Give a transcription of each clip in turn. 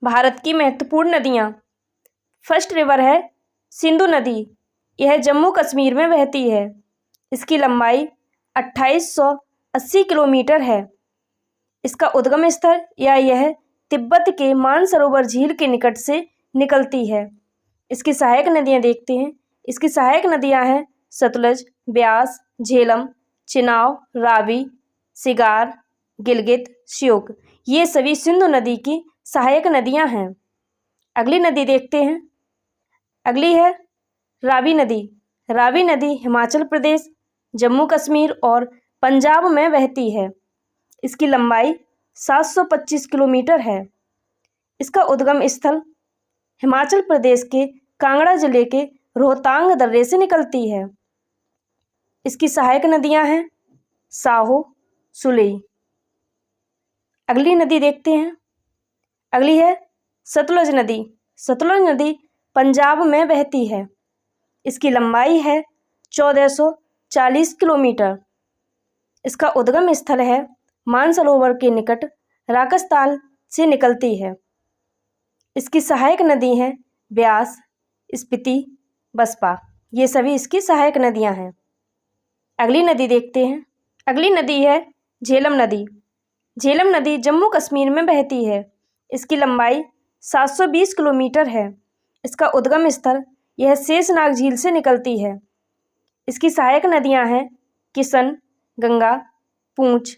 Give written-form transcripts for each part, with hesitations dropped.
भारत की महत्वपूर्ण नदियाँ। फर्स्ट रिवर है सिंधु नदी। यह जम्मू कश्मीर में बहती है। इसकी लंबाई 2880 किलोमीटर है। इसका उद्गम स्थल यह तिब्बत के मानसरोवर झील के निकट से निकलती है। इसकी सहायक नदियाँ देखते हैं। इसकी सहायक नदियाँ हैं सतलज, ब्यास, झेलम, चिनाब, रावी, सिगार, गिलगित, श्योक। ये सभी सिंधु नदी की सहायक नदियाँ हैं। अगली नदी देखते हैं। अगली है रावी नदी। रावी नदी हिमाचल प्रदेश, जम्मू कश्मीर और पंजाब में बहती है। इसकी लंबाई 725 किलोमीटर है। इसका उद्गम स्थल हिमाचल प्रदेश के कांगड़ा जिले के रोहतांग दर्रे से निकलती है। इसकी सहायक नदियां हैं साहो, सुलेई। अगली नदी देखते हैं। अगली है सतलज नदी। सतलज नदी पंजाब में बहती है। इसकी लंबाई है 1440 किलोमीटर। इसका उद्गम स्थल है मानसरोवर के निकट राकसताल से निकलती है। इसकी सहायक नदी हैं ब्यास, स्पीति, बसपा। ये सभी इसकी सहायक नदियां हैं। अगली नदी देखते हैं। अगली नदी है झेलम नदी। झेलम नदी जम्मू कश्मीर में बहती है। इसकी लंबाई 720 किलोमीटर है। इसका उद्गम स्थल यह शेषनाग झील से निकलती है। इसकी सहायक नदियां हैं किशन, गंगा, पूंछ,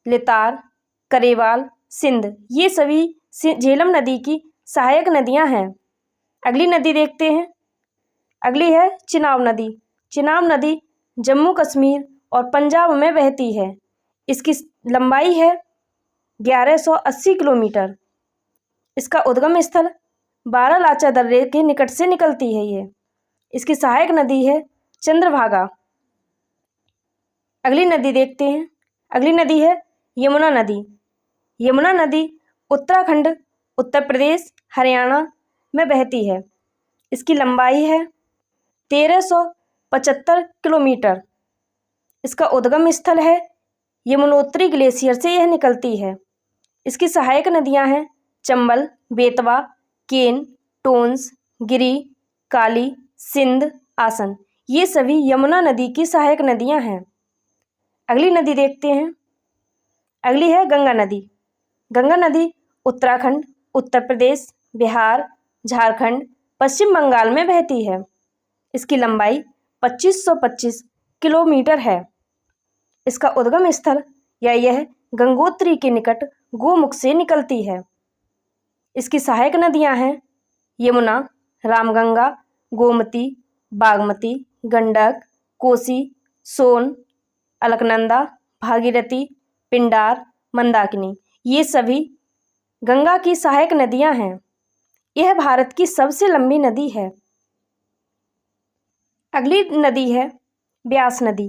लितार, करेवाल, सिंध। ये सभी झेलम नदी की सहायक नदियां हैं। अगली नदी देखते हैं। अगली है चिनाब नदी। चिनाब नदी जम्मू कश्मीर और पंजाब में बहती है। इसकी लंबाई है 1180 किलोमीटर। इसका उद्गम स्थल बारालाचा दर्रे के निकट से निकलती है। ये इसकी सहायक नदी है चंद्रभागा। अगली नदी देखते हैं। अगली नदी है यमुना नदी। यमुना नदी उत्तराखंड, उत्तर प्रदेश, हरियाणा में बहती है। इसकी लंबाई है 1375 किलोमीटर। इसका उद्गम स्थल है यमुनोत्री ग्लेशियर से यह निकलती है। इसकी सहायक नदियां हैं चंबल, बेतवा, केन, टोंस, गिरी, काली, सिंध, आसन। ये सभी यमुना नदी की सहायक नदियां हैं। अगली नदी देखते हैं। अगली है गंगा नदी। गंगा नदी उत्तराखंड, उत्तर प्रदेश, बिहार, झारखंड, पश्चिम बंगाल में बहती है। इसकी लंबाई 2525 किलोमीटर है। इसका उद्गम स्थल यह गंगोत्री के निकट गोमुख से निकलती है। इसकी सहायक नदियां हैं यमुना, रामगंगा, गोमती, बागमती, गंडक, कोसी, सोन, अलकनंदा, भागीरथी, पिंडार, मंदाकिनी। ये सभी गंगा की सहायक नदियां हैं। यह भारत की सबसे लंबी नदी है। अगली नदी है ब्यास नदी।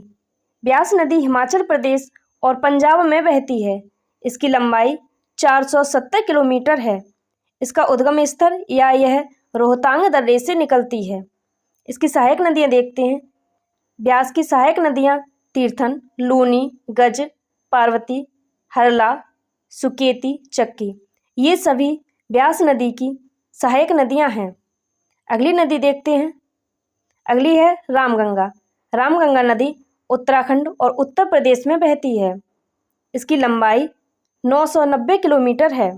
ब्यास नदी हिमाचल प्रदेश और पंजाब में बहती है। इसकी लंबाई 470 किलोमीटर है। इसका उद्गम स्थल यह रोहतांग दर्रे से निकलती है। इसकी सहायक नदियां देखते हैं। ब्यास की सहायक नदियां तीर्थन, लूनी, गज, पार्वती, हरला, सुकेती, चक्की। ये सभी ब्यास नदी की सहायक नदियां हैं। अगली नदी देखते हैं। अगली है रामगंगा। रामगंगा नदी उत्तराखंड और उत्तर प्रदेश में बहती है। इसकी लंबाई 990 किलोमीटर है।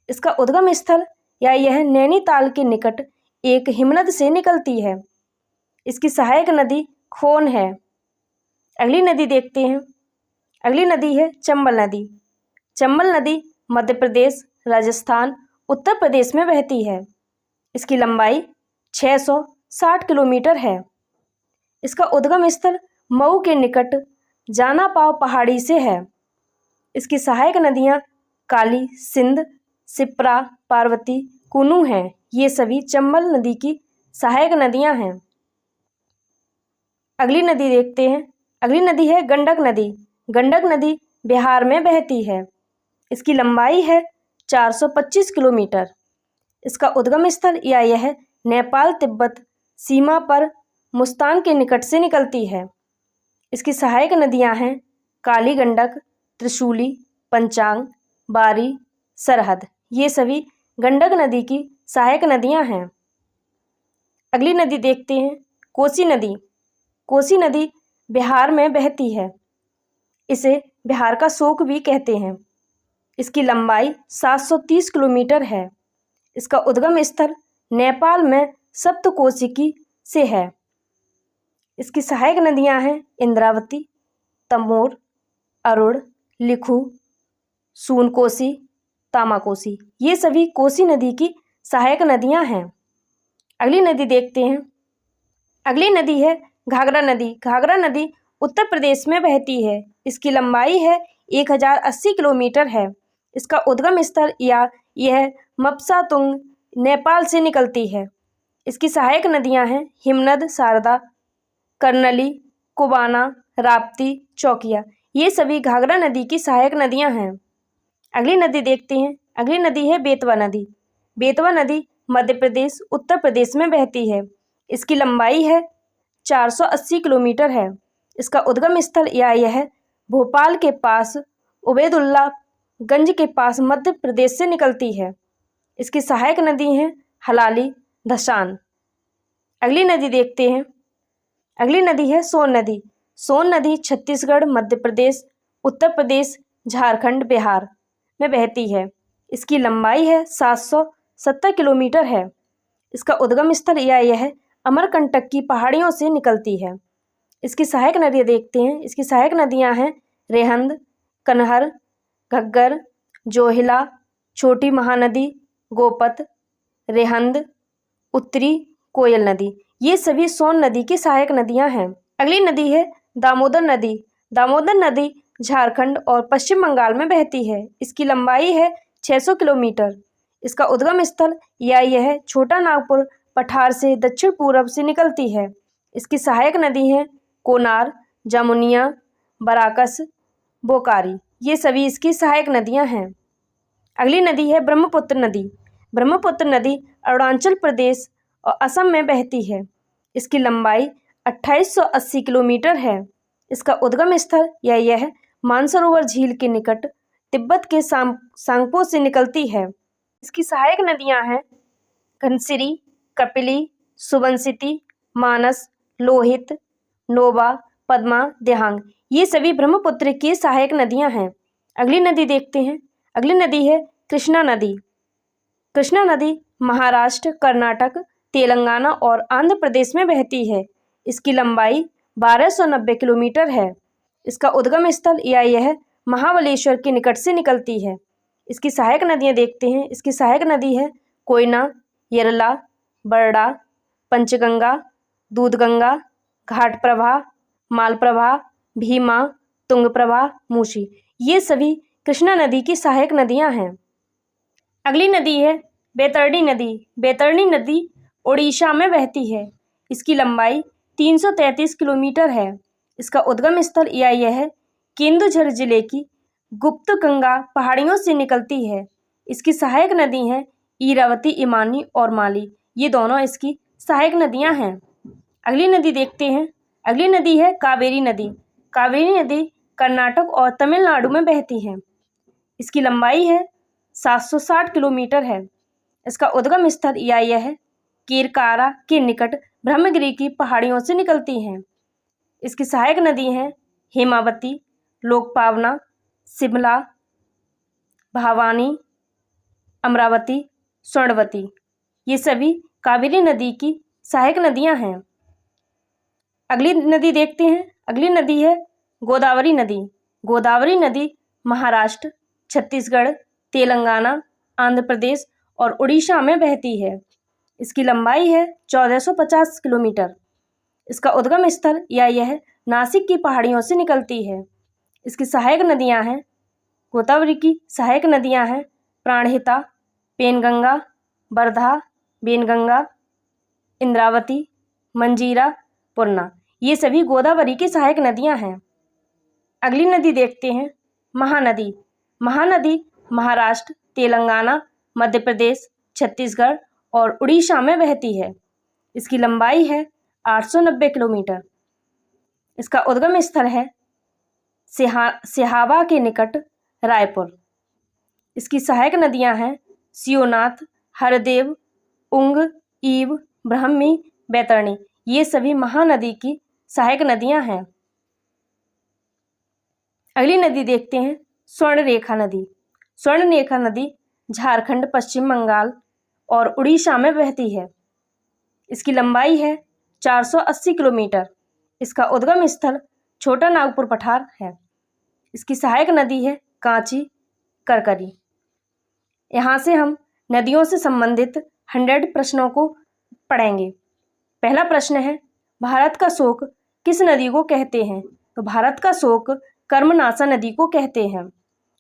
इसका उद्गम स्थल यह नैनीताल के निकट एक हिमनद से निकलती है। इसकी सहायक नदी खोन है। अगली नदी देखते हैं। अगली नदी है चंबल नदी। चंबल नदी मध्य प्रदेश, राजस्थान, उत्तर प्रदेश में बहती है। इसकी लंबाई 660 किलोमीटर है। इसका उद्गम स्थल मऊ के निकट जाना पाव पहाड़ी से है। इसकी सहायक नदियां काली, सिंध, सिप्रा, पार्वती, कुनू हैं। ये सभी चंबल नदी की सहायक नदियां हैं। अगली नदी देखते हैं। अगली नदी है गंडक नदी। गंडक नदी बिहार में बहती है। इसकी लंबाई है 425 किलोमीटर। इसका उद्गम स्थल यह नेपाल तिब्बत सीमा पर मुस्तान के निकट से निकलती है। इसकी सहायक नदियां हैं काली गंडक, त्रिशूली, पंचांग, बारी, सरहद। ये सभी गंडक नदी की सहायक नदियां हैं। अगली नदी देखते हैं, कोसी नदी। कोसी नदी बिहार में बहती है। इसे बिहार का शोक भी कहते हैं। इसकी लंबाई 730 किलोमीटर है। इसका उद्गम स्थल नेपाल में सप्तकोशिकी से है। इसकी सहायक नदियां हैं इंद्रावती, तमोर, अरुण, लिखू, सूनकोसी, तामाकोसी। ये सभी कोसी नदी की सहायक नदियां हैं। अगली नदी देखते हैं। अगली नदी है घाघरा नदी। घाघरा नदी उत्तर प्रदेश में बहती है। इसकी लंबाई है 1080 किलोमीटर है। इसका उद्गम स्थल यह मपसातुंग नेपाल से निकलती है। इसकी सहायक नदियां हैं हिमनद, शारदा, कर्नली, कुबाना, राप्ती, चौकिया। ये सभी घाघरा नदी की सहायक नदियां हैं। अगली नदी देखते हैं। अगली नदी है बेतवा नदी। बेतवा नदी मध्य प्रदेश, उत्तर प्रदेश में बहती है। इसकी लंबाई है 480 किलोमीटर है। इसका उद्गम स्थल यह भोपाल के पास उबैदुल्लागंज के पास मध्य प्रदेश से निकलती है। इसकी सहायक नदी हैं हलाली, धसान। अगली नदी देखते हैं। अगली नदी है सोन नदी। सोन नदी छत्तीसगढ़, मध्य प्रदेश, उत्तर प्रदेश, झारखंड, बिहार में बहती है। इसकी लंबाई है 770 किलोमीटर है। इसका उद्गम स्थल यह अमरकंटक की पहाड़ियों से निकलती है। इसकी सहायक नदियाँ देखते हैं। इसकी सहायक नदियाँ हैं रेहंद, कनहर, घग्गर, जोहिला, छोटी महानदी, गोपत, रेहंद, उत्तरी कोयल नदी। ये सभी सोन नदी की सहायक नदियां हैं। अगली नदी है दामोदर नदी। दामोदर नदी झारखंड और पश्चिम बंगाल में बहती है। इसकी लंबाई है 600 किलोमीटर। इसका उद्गम स्थल यह छोटा नागपुर पठार से दक्षिण पूर्व से निकलती है। इसकी सहायक नदी हैं कोनार, जमुनिया, बराकस, बोकारी। ये सभी इसकी सहायक नदियां हैं। अगली नदी है ब्रह्मपुत्र नदी। ब्रह्मपुत्र नदी अरुणाचल प्रदेश और असम में बहती है। इसकी लंबाई 2880 किलोमीटर है। इसका उद्गम स्थल यह मानसरोवर झील के निकट तिब्बत के सांगपो से निकलती है। इसकी सहायक नदियां हैं घनसिरी, कपिली, सुबनसिटी, मानस, लोहित, नोबा, पद्मा, देहांग। ये सभी ब्रह्मपुत्र की सहायक नदियां हैं। अगली नदी देखते हैं। अगली नदी है कृष्णा नदी। कृष्णा नदी महाराष्ट्र, कर्नाटक, तेलंगाना और आंध्र प्रदेश में बहती है। इसकी लंबाई 1290 किलोमीटर है। इसका उद्गम स्थल यह महाबलेश्वर के निकट से निकलती है। इसकी सहायक नदियाँ देखते हैं। इसकी सहायक नदी है कोयना, येरला, बरडा, पंचगंगा, दूधगंगा, घाटप्रभा, मालप्रभा, भीमा, तुंगप्रभा, मूसी। ये सभी कृष्णा नदी की सहायक नदियां हैं। अगली नदी है बैतरणी नदी। बैतरणी नदी ओडिशा में बहती है। इसकी लंबाई 333 किलोमीटर है। इसका उद्गम स्थल यह केंदुझर जिले की गुप्तगंगा पहाड़ियों से निकलती है। इसकी सहायक नदी हैं ईरावती, इमानी और माली। ये दोनों इसकी सहायक नदियां हैं। अगली नदी देखते हैं। अगली नदी है कावेरी नदी। कावेरी नदी कर्नाटक और तमिलनाडु में बहती है। इसकी लंबाई है 760 किलोमीटर है। इसका उद्गम स्थल यह कीरकारा के निकट ब्रह्मगिरी की पहाड़ियों से निकलती हैं। इसकी सहायक नदी हैं हेमावती, लोकपावना, शिमला, भावानी, अमरावती, स्वर्णवती। ये सभी कावेरी नदी की सहायक नदियां हैं। अगली नदी देखते हैं। अगली नदी है गोदावरी नदी। गोदावरी नदी महाराष्ट्र, छत्तीसगढ़, तेलंगाना, आंध्र प्रदेश और उड़ीसा में बहती है। इसकी लंबाई है 1450 किलोमीटर। इसका उद्गम स्थल यह नासिक की पहाड़ियों से निकलती है। इसकी सहायक नदियां हैं गोदावरी की सहायक नदियां हैं प्राणहिता, पेनगंगा, वर्धा, बेनगंगा, इंद्रावती, मंजीरा, पूर्णा। ये सभी गोदावरी की सहायक नदियां हैं। अगली नदी देखते हैं महानदी। महानदी महाराष्ट्र, तेलंगाना, मध्य प्रदेश, छत्तीसगढ़ और उड़ीसा में बहती है। इसकी लंबाई है 890 किलोमीटर। इसका उद्गम स्थल है सिहावा के निकट रायपुर। इसकी सहायक नदियां हैं शिवनाथ, हरदेव, उंग, ईव, ब्राह्मी, बैतरणी, ये सभी महानदी की सहायक नदियां हैं। अगली नदी देखते हैं स्वर्णरेखा नदी। स्वर्णरेखा नदी झारखंड, पश्चिम बंगाल और उड़ीसा में बहती है। इसकी लंबाई है 480 किलोमीटर। इसका उद्गम स्थल छोटा नागपुर पठार है। इसकी सहायक नदी है कांची, करकरी। यहाँ से हम नदियों से संबंधित 100 प्रश्नों को पढ़ेंगे। पहला प्रश्न है, भारत का शोक किस नदी को कहते हैं? तो भारत का शोक कर्मनाशा नदी को कहते हैं।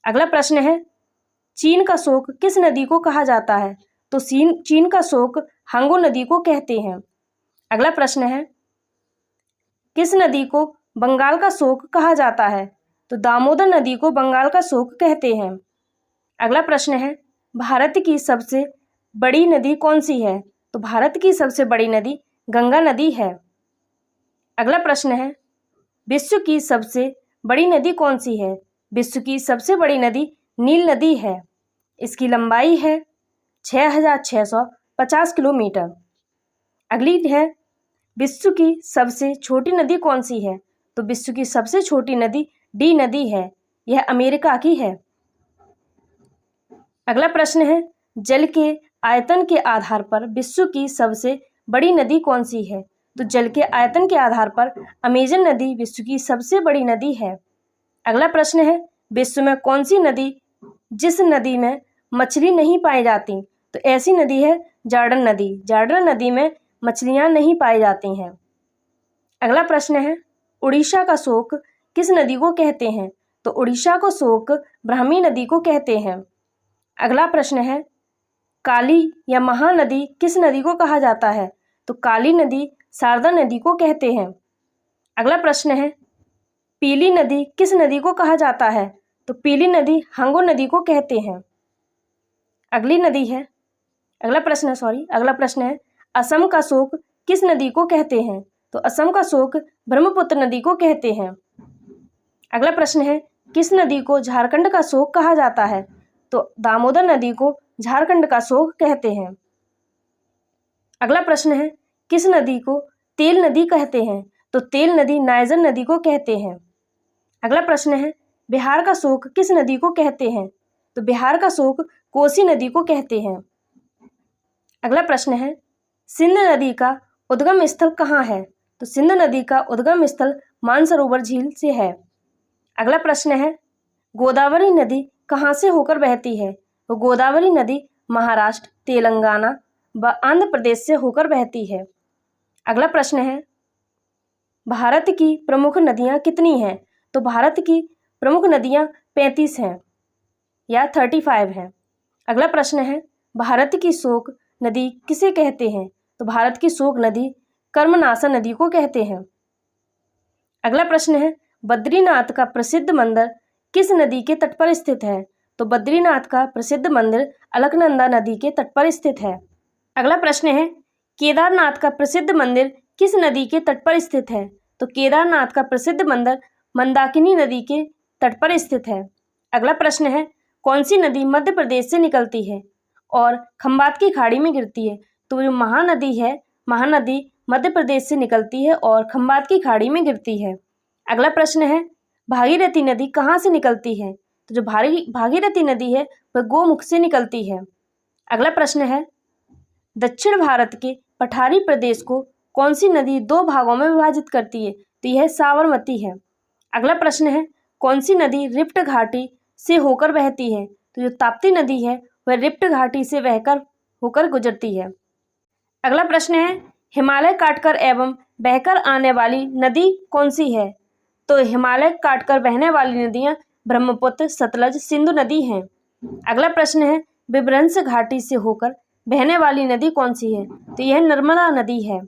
अगला प्रश्न है, चीन का शोक किस नदी को कहा जाता है? तो चीन का शोक हांगो नदी को कहते हैं। अगला प्रश्न है, किस नदी को बंगाल का शोक कहा जाता है? तो दामोदर नदी को बंगाल का शोक कहते हैं। अगला प्रश्न है, भारत की सबसे बड़ी नदी कौन सी है? तो भारत की सबसे बड़ी नदी गंगा नदी है। अगला प्रश्न है, विश्व की सबसे बड़ी नदी कौन सी है? विश्व की सबसे बड़ी नदी नील नदी है। इसकी लंबाई है 6650 किलोमीटर। अगली है, विश्व की सबसे छोटी नदी कौन सी है? तो विश्व की सबसे छोटी नदी डी नदी है। यह अमेरिका की है। अगला प्रश्न है, जल के आयतन के आधार पर विश्व की सबसे बड़ी नदी कौन सी है? तो जल के आयतन के आधार पर अमेजन नदी विश्व की सबसे बड़ी नदी है। अगला प्रश्न है, विश्व में कौन सी नदी जिस नदी में मछली नहीं पाई जाती? तो ऐसी नदी है जॉर्डन नदी। जॉर्डन नदी में मछलियां नहीं पाई जाती हैं। अगला प्रश्न है, उड़ीसा का शोक किस नदी को कहते हैं? तो उड़ीसा को शोक ब्राह्मी नदी को कहते हैं। अगला प्रश्न है, काली या महानदी किस नदी को कहा जाता है? तो काली नदी शारदा नदी को कहते हैं। अगला प्रश्न है, पीली नदी किस नदी को कहा जाता है? तो पीली नदी हांगो नदी को कहते हैं। अगला प्रश्न है, असम का शोक किस नदी को कहते हैं? तो असम का शोक ब्रह्मपुत्र नदी को कहते हैं। अगला प्रश्न है, किस नदी को झारखंड का शोक कहा जाता है? तो दामोदर नदी को झारखंड का शोक कहते हैं। अगला प्रश्न है, किस नदी को तेल नदी कहते हैं? तो तेल नदी नाइजर नदी को कहते हैं। अगला प्रश्न है, बिहार का शोक किस नदी को कहते हैं? तो बिहार का शोक कोसी नदी को कहते हैं। अगला प्रश्न है, सिंध नदी का उद्गम स्थल कहाँ है? तो सिंध नदी का उद्गम स्थल मानसरोवर झील से है। अगला प्रश्न है, गोदावरी नदी कहाँ से होकर बहती है? तो गोदावरी नदी महाराष्ट्र, तेलंगाना व आंध्र प्रदेश से होकर बहती है। अगला प्रश्न है, भारत की प्रमुख नदियाँ कितनी हैं? तो भारत की प्रमुख नदियाँ 35 हैं या 35 हैं। अगला प्रश्न है, भारत की शोक नदी किसे कहते हैं? तो भारत की शोक नदी कर्मनाशा नदी को कहते हैं। अगला प्रश्न है, बद्रीनाथ का प्रसिद्ध मंदिर किस नदी के तट पर स्थित है? तो बद्रीनाथ का प्रसिद्ध मंदिर अलकनंदा नदी के तट पर स्थित है। अगला प्रश्न है, केदारनाथ का प्रसिद्ध मंदिर किस नदी के तट पर स्थित है? तो केदारनाथ का प्रसिद्ध मंदिर मंदाकिनी नदी के तट पर स्थित है। अगला प्रश्न है, कौन सी नदी मध्य प्रदेश से निकलती है और खंबात की खाड़ी में गिरती है? तो जो महानदी है, महानदी मध्य प्रदेश से निकलती है और खंबात की खाड़ी में गिरती है। अगला प्रश्न है, भागीरथी नदी कहाँ से निकलती है? तो जो भागीरथी नदी है वह गोमुख से निकलती है। अगला प्रश्न है, दक्षिण भारत के पठारी प्रदेश को कौन सी नदी 2 भागों में विभाजित करती है? तो यह साबरमती है। अगला प्रश्न है, कौन सी नदी रिफ्ट घाटी से होकर बहती है? तो जो ताप्ती नदी है वह रिफ्ट घाटी से होकर गुजरती है। अगला प्रश्न है, हिमालय काटकर एवं बहकर आने वाली नदी कौन सी है? तो हिमालय काटकर बहने वाली नदियां ब्रह्मपुत्र, सतलज, सिंधु नदी हैं। अगला प्रश्न है, विभ्रंश घाटी से होकर बहने वाली नदी कौन सी है? तो यह नर्मदा नदी है।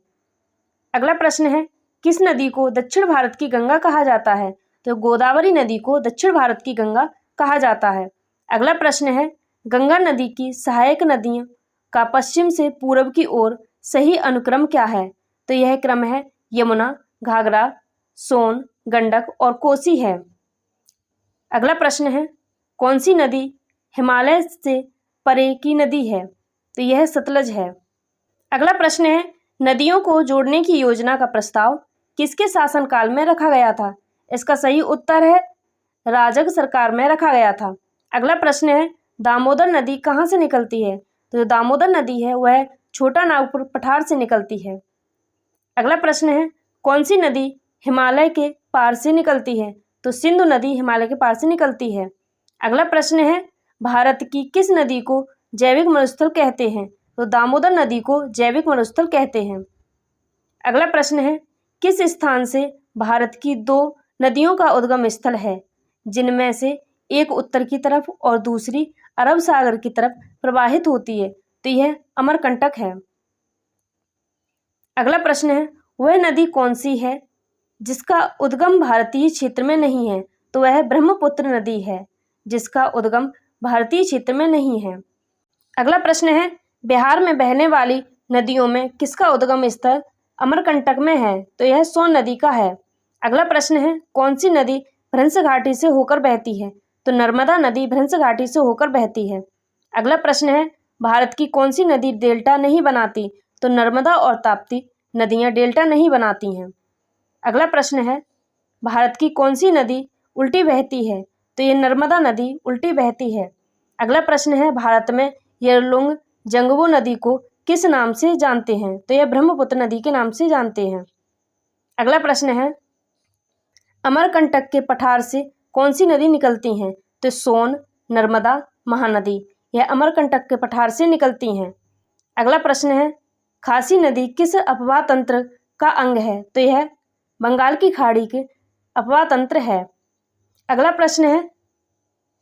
अगला प्रश्न है, किस नदी को दक्षिण भारत की गंगा कहा जाता है? तो गोदावरी नदी को दक्षिण भारत की गंगा कहा जाता है। अगला प्रश्न है, गंगा नदी की सहायक नदियों का पश्चिम से पूर्व की ओर सही अनुक्रम क्या है? तो यह क्रम है यमुना, घाघरा, सोन, गंडक और कोसी है। अगला प्रश्न है, कौन सी नदी हिमालय से परे की नदी है? तो यह सतलज है। अगला प्रश्न है, नदियों को जोड़ने की योजना का प्रस्ताव किसके शासनकाल में रखा गया था? इसका सही उत्तर है राजग सरकार में रखा गया था। अगला प्रश्न है, दामोदर नदी कहाँ से निकलती है? तो जो दामोदर नदी है वह छोटा नागपुर पठार से निकलती है। अगला प्रश्न है, कौन सी नदी हिमालय के पार से निकलती है? तो सिंधु नदी हिमालय के पार से निकलती है। अगला प्रश्न है, भारत की किस नदी को जैविक मरुस्थल कहते हैं? तो दामोदर नदी को जैविक मरुस्थल कहते हैं। अगला प्रश्न है, किस स्थान से भारत की 2 नदियों का उद्गम स्थल है, जिनमें से एक उत्तर की तरफ और दूसरी अरब सागर की तरफ प्रवाहित होती है? तो यह अमरकंटक है। अगला प्रश्न है, वह नदी कौन सी है जिसका उद्गम भारतीय क्षेत्र में नहीं है? तो वह ब्रह्मपुत्र नदी है जिसका उद्गम भारतीय क्षेत्र में नहीं है। अगला प्रश्न है, बिहार में बहने वाली नदियों में किसका उद्गम स्थल अमरकंटक में है? तो यह सोन नदी का है। अगला प्रश्न है, कौन सी नदी भ्रंश घाटी से होकर बहती है? तो नर्मदा नदी भ्रंश घाटी से होकर बहती है। अगला प्रश्न है, भारत की कौन सी नदी डेल्टा नहीं बनाती? तो नर्मदा और ताप्ती नदियां डेल्टा नहीं बनाती हैं। अगला प्रश्न है, भारत की कौन सी नदी उल्टी बहती है? तो ये नर्मदा नदी उल्टी बहती है। अगला प्रश्न है, भारत में येरलुंग जंगबो नदी को किस नाम से जानते हैं? तो यह ब्रह्मपुत्र नदी के नाम से जानते हैं। अगला प्रश्न है, अमरकंटक के पठार से कौन सी नदी निकलती हैं? तो सोन, नर्मदा, महानदी यह अमरकंटक के पठार से निकलती हैं। अगला प्रश्न है, खासी नदी किस अपवाह तंत्र का अंग है? तो यह बंगाल की खाड़ी के अपवाह तंत्र है। अगला प्रश्न है,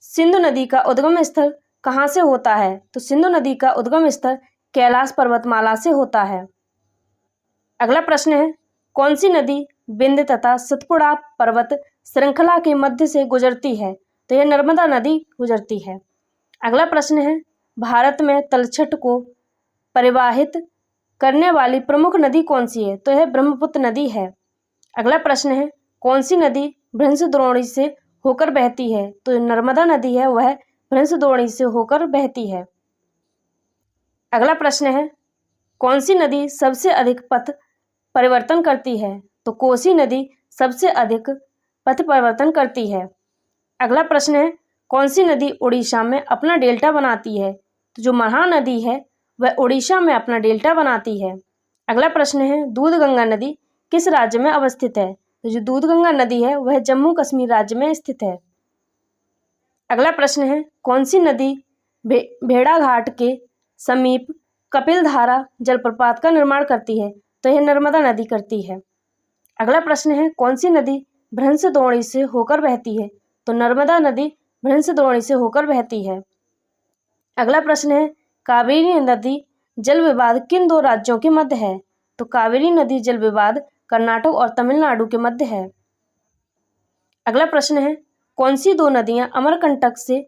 सिंधु नदी का उद्गम स्थल कहाँ से होता है? तो सिंधु नदी का उद्गम स्थल कैलाश पर्वतमाला से होता है। अगला प्रश्न है, कौन सी नदी विंध्य तथा सतपुड़ा पर्वत श्रृंखला के मध्य से गुजरती है? तो यह नर्मदा नदी गुजरती है। अगला प्रश्न है, भारत में तलछट को परिवाहित करने वाली प्रमुख नदी कौन सी है? तो यह ब्रह्मपुत्र नदी है। अगला प्रश्न है, कौन सी नदी भ्रंश द्रोणी से होकर बहती है? तो नर्मदा नदी है वह भ्रंश द्रोणी से होकर बहती है। अगला प्रश्न है, कौन सी नदी सबसे अधिक पथ परिवर्तन करती है? तो कोसी नदी सबसे अधिक पथ परिवर्तन करती है। अगला प्रश्न है, कौन सी नदी उड़ीसा में अपना डेल्टा बनाती है? तो जो महानदी है वह उड़ीसा में अपना डेल्टा बनाती है। अगला प्रश्न है, दूधगंगा नदी किस राज्य में अवस्थित है? तो जो दूधगंगा नदी है वह जम्मू कश्मीर राज्य में स्थित है। अगला प्रश्न है, कौन सी नदी भेड़ाघाट के समीप कपिलधारा जलप्रपात का निर्माण करती है? तो यह नर्मदा नदी करती है। अगला प्रश्न है, कौन सी नदी भ्रंश द्रोणी से होकर बहती है? तो नर्मदा नदी भ्रंश द्रोणी से होकर बहती है। अगला प्रश्न है, कावेरी नदी जल विवाद किन 2 राज्यों के मध्य है? तो कावेरी नदी जल विवाद कर्नाटक और तमिलनाडु के मध्य है। अगला प्रश्न है, कौन सी 2 नदियां अमरकंटक से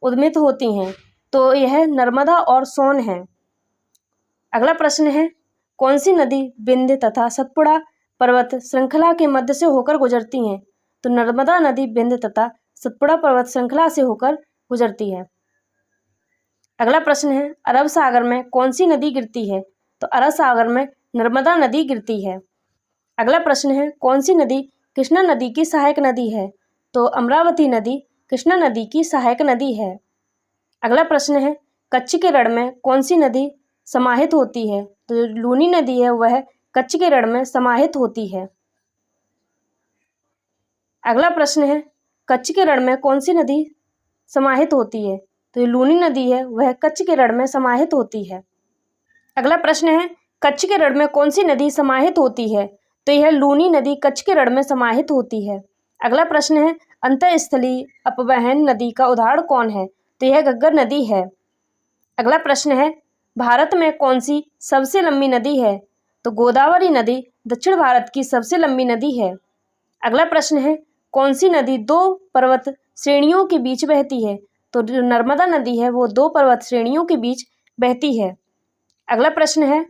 उद्गमित होती हैं? तो यह नर्मदा और सोन है। अगला प्रश्न है, कौन सी नदी विंध्य तथा सतपुड़ा पर्वत श्रृंखला के मध्य से होकर गुजरती हैं? तो नर्मदा नदी विंध्य तथा सतपुड़ा पर्वत श्रृंखला से होकर गुजरती है। अगला प्रश्न है, अरब सागर में कौन सी नदी गिरती है? तो अरब सागर में नर्मदा नदी गिरती है। अगला प्रश्न है, कौन सी नदी कृष्णा नदी की सहायक नदी है? तो अमरावती नदी कृष्णा नदी की सहायक नदी है। अगला प्रश्न है, कच्छ के रण में कौन सी नदी समाहित होती है? तो जो लूनी नदी है वह कच्छ के रण में समाहित होती है। अगला प्रश्न है, कच्छ के रण में कौन सी नदी समाहित होती है? तो लूनी नदी है वह कच्छ के रण में समाहित होती है। अगला प्रश्न है, कच्छ के रण में कौन सी नदी समाहित होती है? तो यह लूनी नदी कच्छ के रण में समाहित होती है। अगला प्रश्न है, अंतःस्थलीय अपवहन नदी का उदाहरण कौन है? तो यह घग्गर नदी है। अगला प्रश्न है, भारत में कौन सी सबसे लंबी नदी है? तो गोदावरी नदी दक्षिण भारत की सबसे लंबी नदी है। अगला प्रश्न है, कौन सी नदी 2 पर्वत श्रेणियों के बीच बहती है? तो जो नर्मदा नदी है वो 2 पर्वत श्रेणियों के बीच बहती है। अगला प्रश्न है,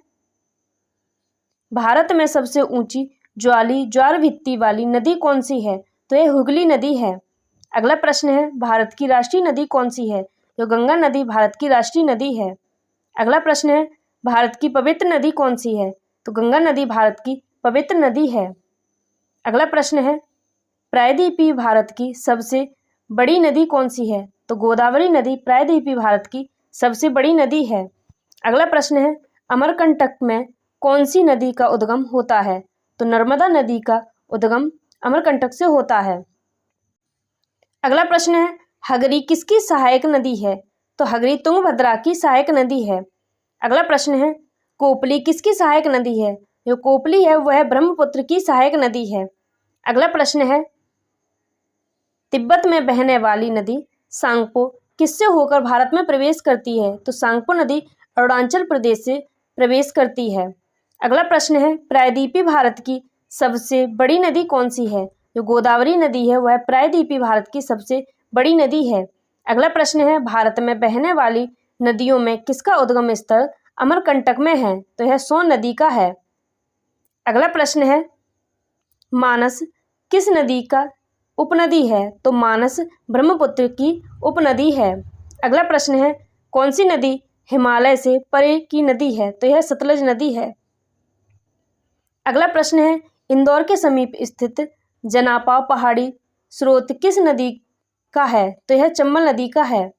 भारत में सबसे ऊंची ज्वार भित्ति वाली नदी कौन सी है? तो यह हुगली नदी है। अगला प्रश्न है, भारत की राष्ट्रीय नदी कौन सी है? तो गंगा नदी भारत की राष्ट्रीय नदी है। अगला प्रश्न है भारत की पवित्र नदी कौन सी है? तो गंगा नदी भारत की पवित्र नदी है। अगला प्रश्न है प्रायद्वीपीय भारत की सबसे बड़ी नदी कौन सी है? तो गोदावरी नदी प्रायद्वीपीय भारत की सबसे बड़ी नदी है। अगला प्रश्न है अमरकंटक में कौन सी नदी का उद्गम होता है? तो नर्मदा नदी का उद्गम अमरकंटक से होता है। अगला प्रश्न है हगरी किसकी सहायक नदी है? तो हगरी तुंगभद्रा की सहायक नदी है। अगला प्रश्न है कोपली किसकी सहायक नदी है? जो कोपली है वह ब्रह्मपुत्र की सहायक नदी है। अगला प्रश्न है तिब्बत में बहने वाली नदी सांगपो किससे होकर भारत में प्रवेश करती है? तो सांगपो नदी अरुणाचल प्रदेश से प्रवेश करती है। अगला प्रश्न है प्रायद्वीपीय भारत की सबसे बड़ी नदी कौन सी है? जो गोदावरी नदी है वह प्रायद्वीपीय भारत की सबसे बड़ी नदी है। अगला प्रश्न है भारत में बहने वाली नदियों में किसका उद्गम स्थल अमरकंटक में है? तो यह सोन नदी का है। अगला प्रश्न है मानस किस नदी का उपनदी है? तो मानस ब्रह्मपुत्र की उपनदी है। अगला प्रश्न है कौन सी नदी हिमालय से परे की नदी है? तो यह सतलज नदी है। अगला प्रश्न है इंदौर के समीप स्थित जनापाव पहाड़ी स्रोत किस नदी का है? तो यह चंबल नदी का है।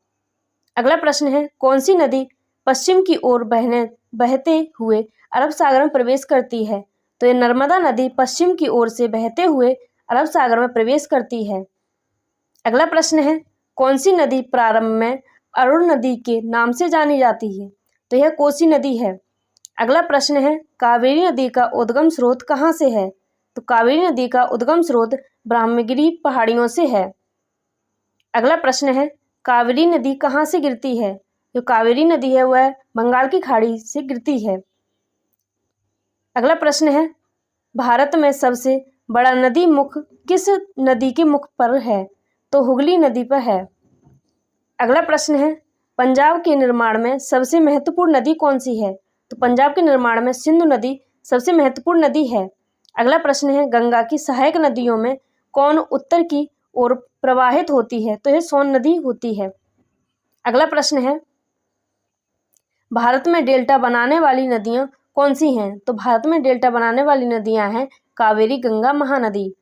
अगला प्रश्न है कौन सी नदी पश्चिम की ओर बहते हुए अरब सागर में प्रवेश करती है? तो यह नर्मदा नदी पश्चिम की ओर से बहते हुए अरब सागर में प्रवेश करती है। अगला प्रश्न है कौन सी नदी प्रारंभ में अरुण नदी के नाम से जानी जाती है? तो यह कोसी नदी है। अगला प्रश्न है कावेरी नदी का उद्गम स्रोत कहाँ से है? तो कावेरी नदी का उद्गम स्रोत ब्रह्मगिरी पहाड़ियों से है। अगला प्रश्न है कावेरी नदी कहाँ से गिरती है? जो कावेरी नदी है वह बंगाल की खाड़ी से गिरती है। अगला प्रश्न है भारत में सबसे बड़ा नदी मुख किस नदी के मुख पर है? तो हुगली नदी पर है। अगला प्रश्न है पंजाब के निर्माण में सबसे महत्वपूर्ण नदी कौन सी है? तो पंजाब के निर्माण में सिंधु नदी सबसे महत्वपूर्ण नदी है। अगला प्रश्न है गंगा की सहायक नदियों में कौन उत्तर की ओर प्रवाहित होती है? तो यह सोन नदी होती है। अगला प्रश्न है भारत में डेल्टा बनाने वाली नदियां कौन सी हैं? तो भारत में डेल्टा बनाने वाली नदियां हैं कावेरी गंगा महानदी।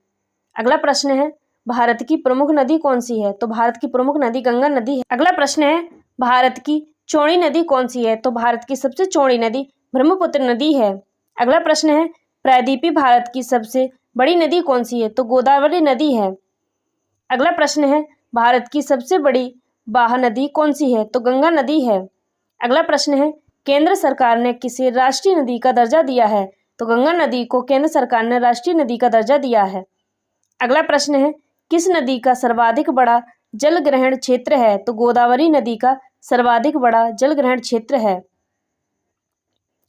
अगला प्रश्न है भारत की प्रमुख नदी कौन सी है? तो भारत की प्रमुख नदी गंगा नदी है। अगला प्रश्न है भारत की चौड़ी नदी कौन सी है? तो भारत की सबसे चौड़ी नदी ब्रह्मपुत्र नदी है। अगला प्रश्न है प्रायद्वीपीय भारत की सबसे बड़ी नदी कौन सी है? तो गोदावरी नदी है। अगला प्रश्न है भारत की सबसे बड़ी बाह नदी कौन सी है? तो गंगा नदी है। अगला प्रश्न है केंद्र सरकार ने किसे राष्ट्रीय नदी का दर्जा दिया है? तो गंगा नदी को केंद्र सरकार ने राष्ट्रीय नदी का दर्जा दिया है। अगला प्रश्न है किस नदी का सर्वाधिक बड़ा जल ग्रहण क्षेत्र है? तो गोदावरी नदी का सर्वाधिक बड़ा जल ग्रहण क्षेत्र है।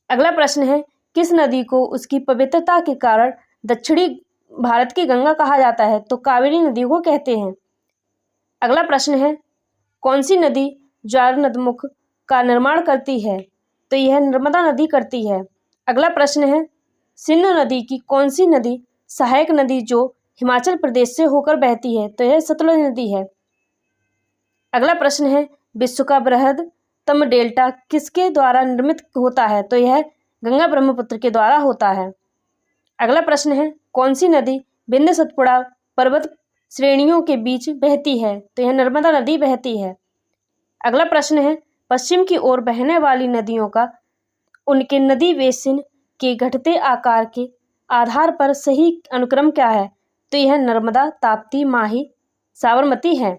अगला प्रश्न है किस नदी को उसकी पवित्रता के कारण दक्षिणी भारत की गंगा कहा जाता है? तो कावेरी नदी को कहते हैं। अगला प्रश्न है कौन सी नदी ज्वार नदमुख का निर्माण करती है? तो यह नर्मदा नदी करती है। अगला प्रश्न है सिंधु नदी की कौन सी नदी सहायक नदी जो हिमाचल प्रदेश से होकर बहती है? तो यह सतलुज नदी है। अगला प्रश्न है विश्व का बृहदतम डेल्टा किसके द्वारा निर्मित होता है? तो यह गंगा ब्रह्मपुत्र के द्वारा होता है। अगला प्रश्न है कौन सी नदी विंध्य सतपुड़ा पर्वत श्रेणियों के बीच बहती है? तो यह नर्मदा नदी बहती है। अगला प्रश्न है पश्चिम की ओर बहने वाली नदियों का उनके नदी बेसिन के घटते आकार के आधार पर सही अनुक्रम क्या है? तो यह नर्मदा, ताप्ती, माही, साबरमती है।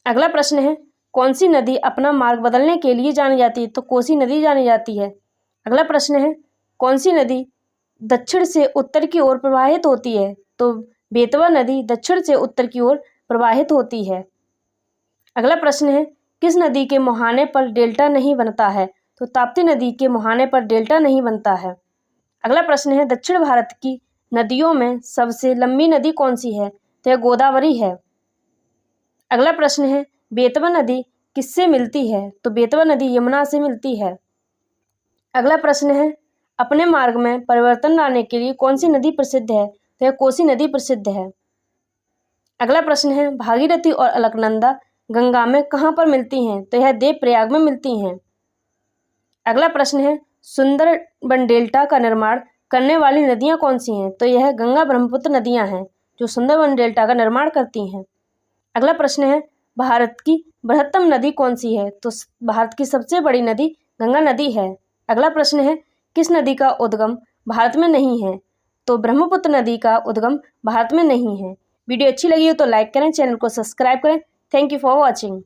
अगला प्रश्न है कौन सी नदी अपना मार्ग बदलने के लिए जानी जाती है? तो कोसी नदी जानी जाती है। अगला प्रश्न है कौन सी नदी दक्षिण से उत्तर की ओर प्रवाहित होती है? तो बेतवा नदी दक्षिण से उत्तर की ओर प्रवाहित होती है। अगला प्रश्न है किस नदी के मुहाने पर डेल्टा नहीं बनता है? तो ताप्ती नदी के मुहाने पर डेल्टा नहीं बनता है। अगला प्रश्न है दक्षिण भारत की नदियों में सबसे लंबी नदी कौन सी है? तो यह गोदावरी है। अगला प्रश्न है बेतवा नदी किससे मिलती है? तो बेतवा नदी यमुना से मिलती है। अगला प्रश्न है अपने मार्ग में परिवर्तन लाने के लिए कौन सी नदी प्रसिद्ध है? तो यह कोसी नदी प्रसिद्ध है। अगला प्रश्न है भागीरथी और अलकनंदा गंगा में कहाँ पर मिलती हैं? तो यह देवप्रयाग में मिलती हैं। अगला प्रश्न है, सुंदरबन डेल्टा का निर्माण करने वाली नदियाँ कौन सी हैं? तो यह गंगा ब्रह्मपुत्र नदियाँ हैं जो सुंदरबन डेल्टा का निर्माण करती हैं। अगला प्रश्न है, भारत की बृहत्तम नदी कौन सी है? तो भारत की सबसे बड़ी नदी गंगा नदी है। अगला प्रश्न है, किस नदी का उद्गम भारत में नहीं है? तो ब्रह्मपुत्र नदी का उद्गम भारत में नहीं है। वीडियो अच्छी लगी हो तो लाइक करें, चैनल को सब्सक्राइब करें। Thank you for watching.